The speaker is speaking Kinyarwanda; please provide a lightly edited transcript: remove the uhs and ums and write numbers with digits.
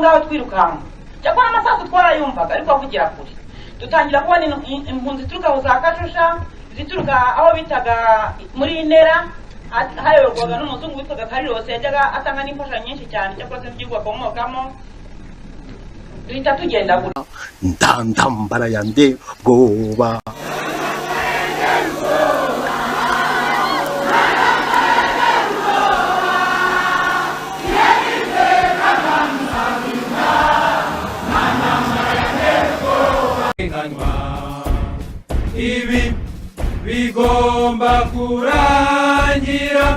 ngaho twirukanka cyakora amasasu twarayumvaga ariko avugira kure dutangira kubona impunzi zituruka za Kashusha zituruka aho bitaga muri intera hayoborwaga n'umuzungu witwaga Karirose yajyaga atanga n'imfasha nyinshi cyane cyakora se byigwa komokamo duhita tugenda gutya ntambara yande ubwoba ibi bigomba kurangira